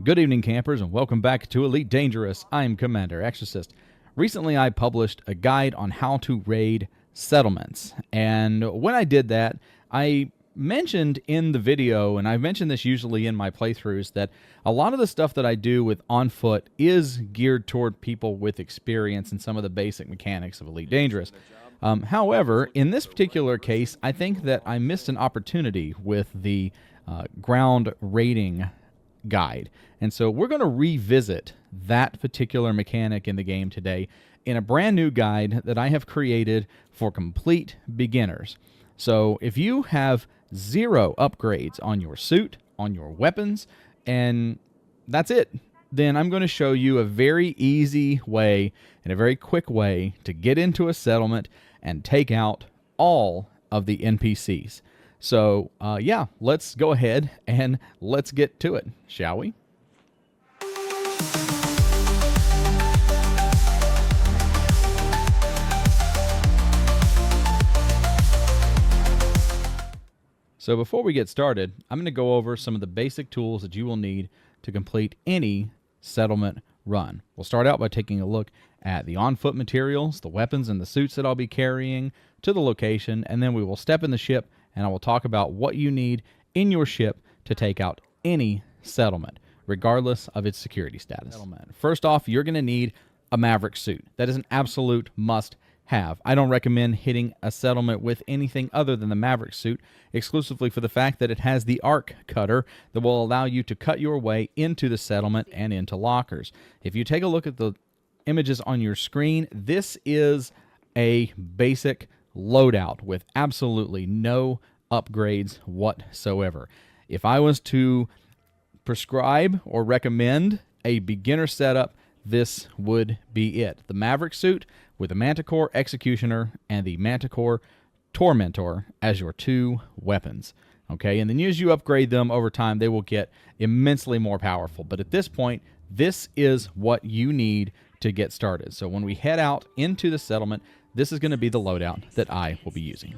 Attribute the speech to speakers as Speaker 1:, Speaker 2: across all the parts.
Speaker 1: Good evening, campers, and welcome back to Elite Dangerous. I'm Commander Exorcist. Recently, I published a guide on how to raid settlements, and when I did that, I mentioned in the video, and I've mentioned this usually in my playthroughs, that a lot of the stuff that I do with On Foot is geared toward people with experience in some of the basic mechanics of Elite Dangerous. However, in this particular case, I think that I missed an opportunity with the ground raiding guide. And so we're going to revisit that particular mechanic in the game today in a brand new guide that I have created for complete beginners. So if you have 0 upgrades on your suit, on your weapons, and that's it, then I'm going to show you a very easy way and a very quick way to get into a settlement and take out all of the NPCs. So, yeah, let's go ahead and let's get to it, shall we? So before we get started, I'm going to go over some of the basic tools that you will need to complete any settlement run. We'll start out by taking a look at the on-foot materials, the weapons and the suits that I'll be carrying to the location, and then we will step in the ship and I will talk about what you need in your ship to take out any settlement, regardless of its security status. First off, you're going to need a Maverick suit. That is an absolute must-have. I don't recommend hitting a settlement with anything other than the Maverick suit, exclusively for the fact that it has the arc cutter that will allow you to cut your way into the settlement and into lockers. If you take a look at the images on your screen, this is a basic loadout with absolutely no upgrades whatsoever. If I was to prescribe or recommend a beginner setup, this would be it. The Maverick suit with the Manticore Executioner and the Manticore Tormentor as your 2 weapons. Okay, and then as you upgrade them over time, they will get immensely more powerful. But at this point, this is what you need to get started. So when we head out into the settlement, this is going to be the loadout that I will be using.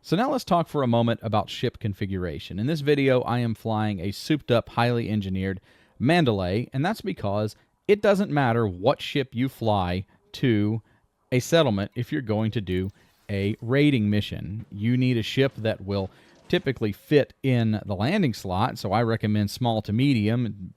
Speaker 1: So now let's talk for a moment about ship configuration. In this video, I am flying a souped-up, highly engineered Mandalay, and that's because it doesn't matter what ship you fly to a settlement if you're going to do a raiding mission. You need a ship that will typically fit in the landing slot, so I recommend small to medium.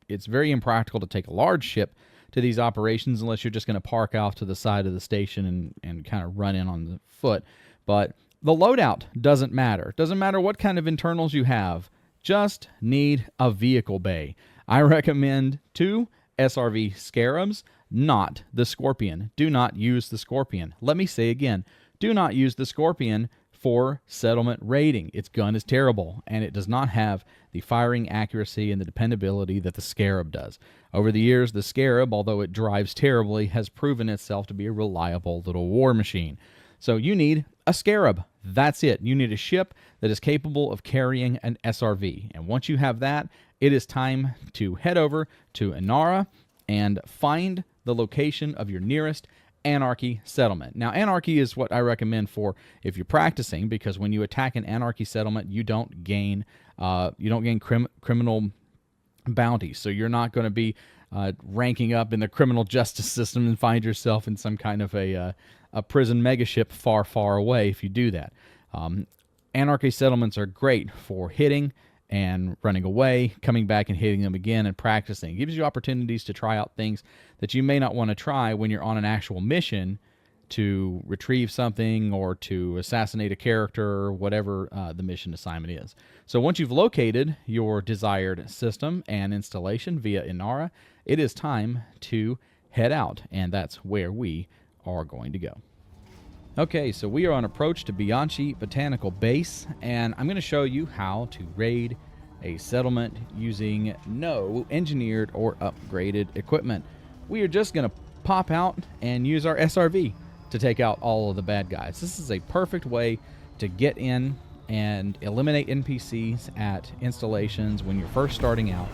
Speaker 1: It's very impractical to take a large ship to these operations unless you're just going to park off to the side of the station and kind of run in on the foot. But the loadout doesn't matter. It doesn't matter what kind of internals you have. Just need a vehicle bay. I recommend 2 SRV Scarabs, not the Scorpion. Do not use the Scorpion. Let me say again, do not use the Scorpion for settlement raiding. Its gun is terrible, and it does not have the firing accuracy and the dependability that the Scarab does. Over the years, the Scarab, although it drives terribly, has proven itself to be a reliable little war machine. So you need a Scarab. That's it. You need a ship that is capable of carrying an SRV. And once you have that, it is time to head over to Inara and find the location of your nearest Anarchy settlement. Now, Anarchy is what I recommend for if you're practicing, because when you attack an Anarchy settlement, you don't gain criminal bounties. So you're not going to be ranking up in the criminal justice system and find yourself in some kind of a prison megaship far, far away if you do that. Anarchy settlements are great for hitting and running away, coming back and hitting them again and practicing. It gives you opportunities to try out things that you may not want to try when you're on an actual mission to retrieve something or to assassinate a character or whatever the mission assignment is. So once you've located your desired system and installation via Inara, it is time to head out, and that's where we are going to go. Okay, so we are on approach to Bianchi Botanical Base, and I'm going to show you how to raid a settlement using no engineered or upgraded equipment. We are just going to pop out and use our SRV to take out all of the bad guys. This is a perfect way to get in and eliminate NPCs at installations when you're first starting out,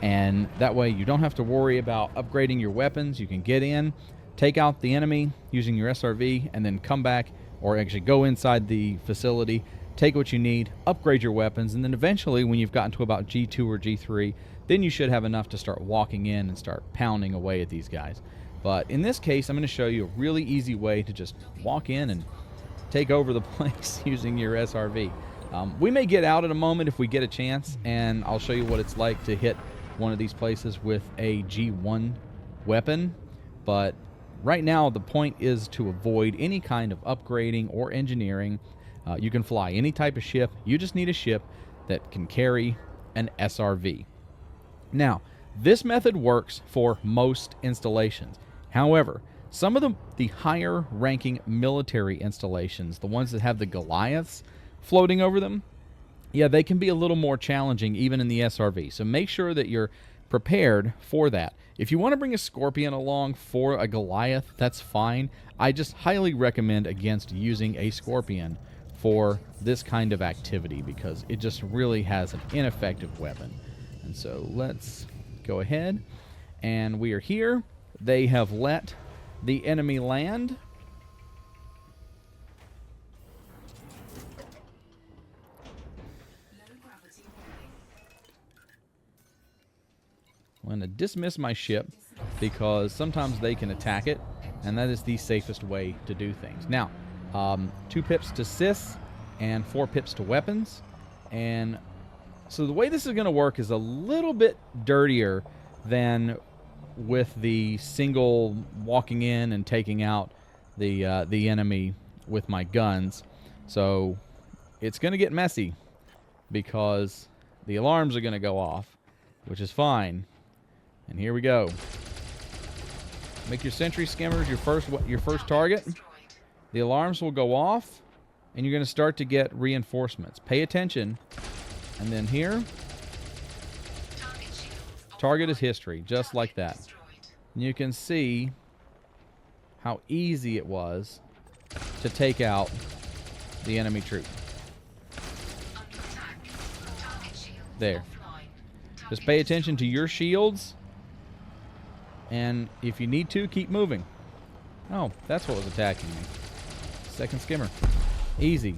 Speaker 1: and that way you don't have to worry about upgrading your weapons. You can get in, take out the enemy using your SRV, and then come back, or actually go inside the facility take what you need, upgrade your weapons, and then eventually when you've gotten to about G2 or G3, then you should have enough to start walking in and start pounding away at these guys. But in this case, I'm going to show you a really easy way to just walk in and take over the place using your SRV. We may get out in a moment if we get a chance, and I'll show you what it's like to hit one of these places with a G1 weapon. But right now, the point is to avoid any kind of upgrading or engineering. You can fly any type of ship. You just need a ship that can carry an SRV. Now, this method works for most installations. However, some of the higher ranking military installations, the ones that have the Goliaths floating over them, yeah, they can be a little more challenging even in the SRV. So make sure that you're prepared for that. If you want to bring a Scorpion along for a Goliath, that's fine. I just highly recommend against using a Scorpion for this kind of activity because it just really has an ineffective weapon. And so let's go ahead, and we are here. They have let the enemy land. I'm going to dismiss my ship because sometimes they can attack it, and that is the safest way to do things. Now, 2 pips to sys and 4 pips to weapons. And so the way this is going to work is a little bit dirtier than with the single walking in and taking out the enemy with my guns. So it's going to get messy because the alarms are going to go off, which is fine. And here we go. Make your sentry skimmers your first target. The alarms will go off, and you're going to start to get reinforcements. Pay attention. And then here, target is history, just like that. And you can see how easy it was to take out the enemy troop. There. Just pay attention to your shields, and if you need to, keep moving. Oh, that's what was attacking me. Second skimmer. Easy.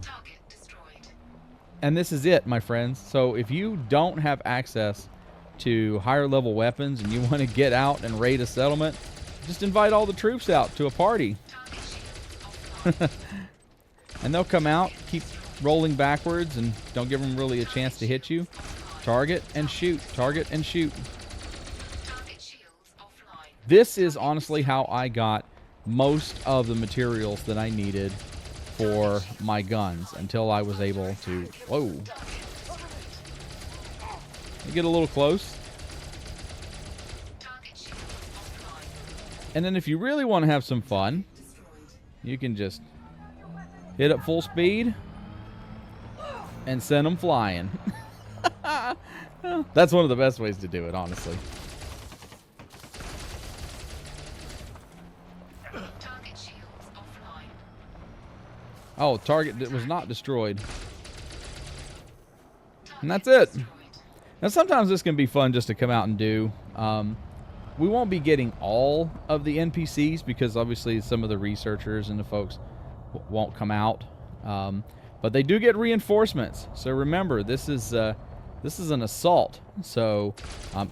Speaker 1: And this is it, my friends. So if you don't have access to higher level weapons and you want to get out and raid a settlement, just invite all the troops out to a party. And they'll come out, keep rolling backwards, and don't give them really a chance to hit you. Target and shoot. Target and shoot. This is honestly how I got most of the materials that I needed for my guns until I was able to... Whoa. You get a little close. And then if you really want to have some fun, you can just hit up full speed and send them flying. That's one of the best ways to do it, honestly. Oh, target that was not destroyed. And that's it. Now, sometimes this can be fun just to come out and do. We won't be getting all of the NPCs because obviously some of the researchers and the folks won't come out. But they do get reinforcements. So remember, this is an assault. So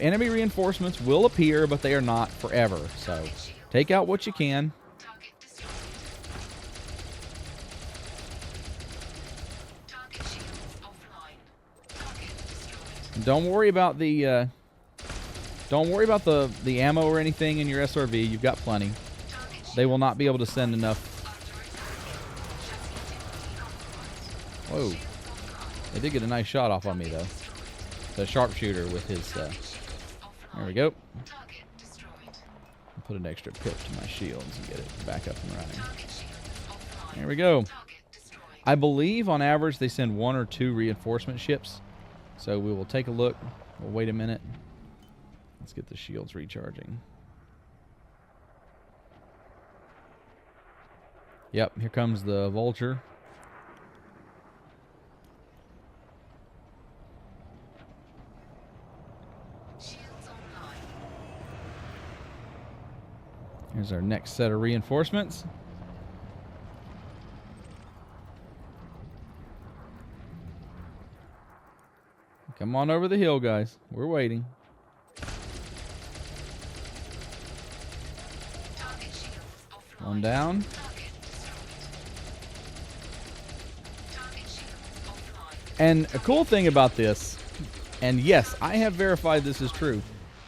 Speaker 1: enemy reinforcements will appear, but they are not forever. So take out what you can. Don't worry about the ammo or anything in your SRV. You've got plenty. They will not be able to send enough. Whoa. They did get a nice shot off on me, though. The sharpshooter with his... there we go. I'll put an extra pip to my shields and get it back up and running. There we go. I believe, on average, they send 1 or 2 reinforcement ships. So we will take a look. We'll wait a minute. Let's get the shields recharging. Yep, here comes the Vulture. Here's our next set of reinforcements. Come on over the hill, guys. We're waiting. One down. And a cool thing about this, and yes, I have verified this is true,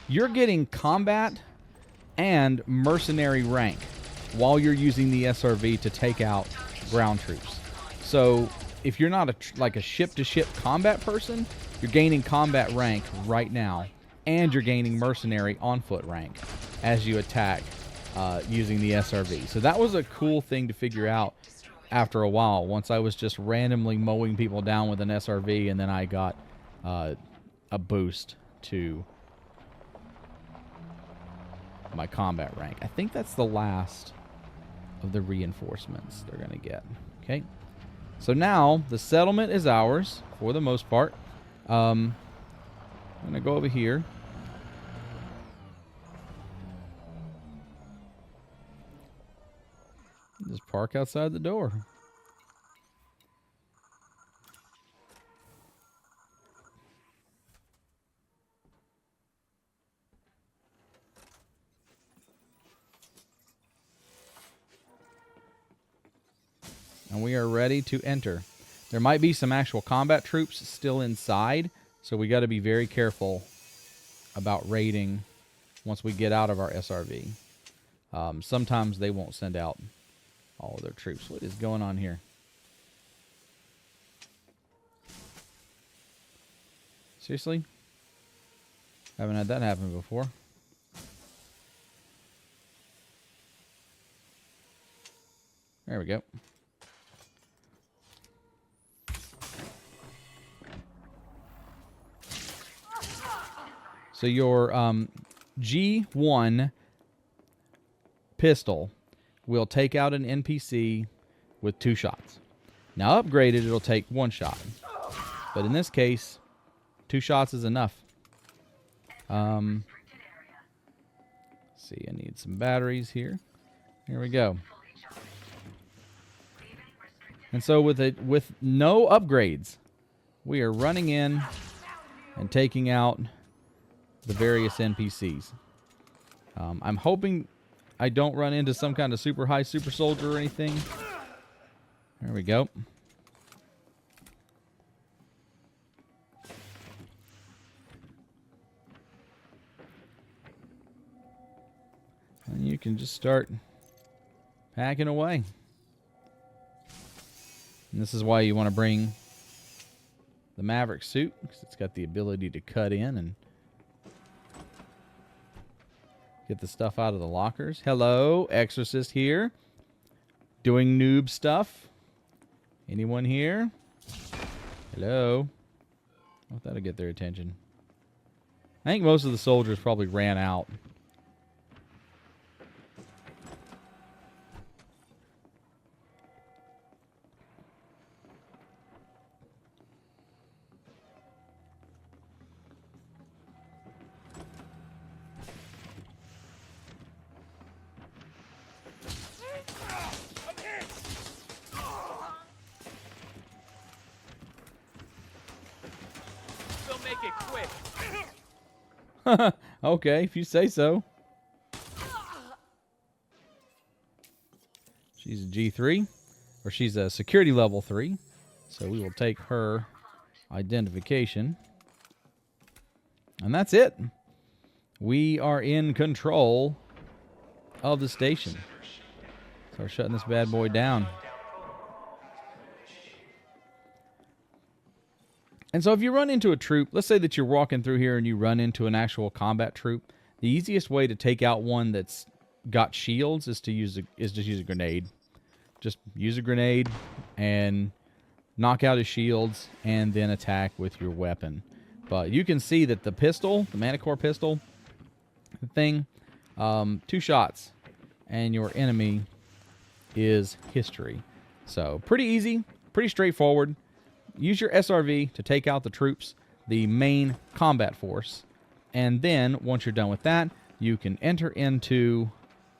Speaker 1: you're getting combat and mercenary rank while you're using the SRV to take out ground troops. So if you're not like a ship-to-ship combat person, you're gaining combat rank right now, and you're gaining mercenary on-foot rank as you attack using the SRV. So that was a cool thing to figure out after a while, once I was just randomly mowing people down with an SRV, and then I got a boost to my combat rank. I think that's the last of the reinforcements they're going to get. Okay. So now the settlement is ours for the most part. I'm going to go over here. Just park outside the door. And we are ready to enter. There might be some actual combat troops still inside, so we got to be very careful about raiding once we get out of our SRV. Sometimes they won't send out all of their troops. What is going on here? Seriously? Haven't had that happen before. There we go. So your G1 pistol will take out an NPC with 2 shots. Now upgraded, it'll take 1 shot. But in this case, 2 shots is enough. See, I need some batteries here. Here we go. And so with no upgrades, we are running in and taking out the various NPCs. I'm hoping I don't run into some kind of super high super soldier or anything. There we go. And you can just start packing away. And this is why you want to bring the Maverick suit, because it's got the ability to cut in and get the stuff out of the lockers. Hello, Exorcist here. Doing noob stuff. Anyone here? Hello. I thought that'd get their attention. I think most of the soldiers probably ran out. Okay, if you say so. She's a G3, or she's a security level 3. So we will take her identification. And that's it. We are in control of the station. Start shutting this bad boy down. And so if you run into a troop, let's say that you're walking through here and you run into an actual combat troop, the easiest way to take out one that's got shields is to use just use a grenade. Just use a grenade and knock out his shields and then attack with your weapon. But you can see that the pistol, the Manticore pistol thing, 2 shots and your enemy is history. So pretty easy, pretty straightforward. Use your SRV to take out the troops, the main combat force. And then, once you're done with that, you can enter into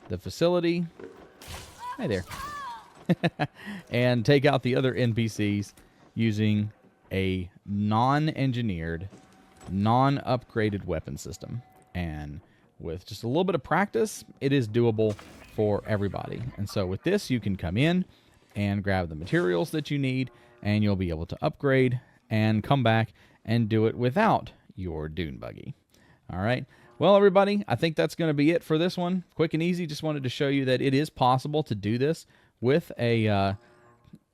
Speaker 1: the facility. Hey there. And take out the other NPCs using a non-engineered non-upgraded weapon system. And with just a little bit of practice, it is doable for everybody. And so with this, you can come in and grab the materials that you need, and you'll be able to upgrade and come back and do it without your dune buggy. All right. Well, everybody, I think that's going to be it for this one. Quick and easy. Just wanted to show you that it is possible to do this with a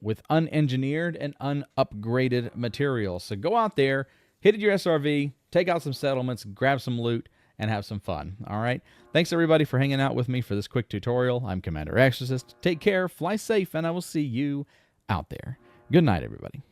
Speaker 1: with unengineered and unupgraded materials. So go out there, hit your SRV, take out some settlements, grab some loot, and have some fun. All right. Thanks, everybody, for hanging out with me for this quick tutorial. I'm Commander Exorcist. Take care, fly safe, and I will see you out there. Good night, everybody.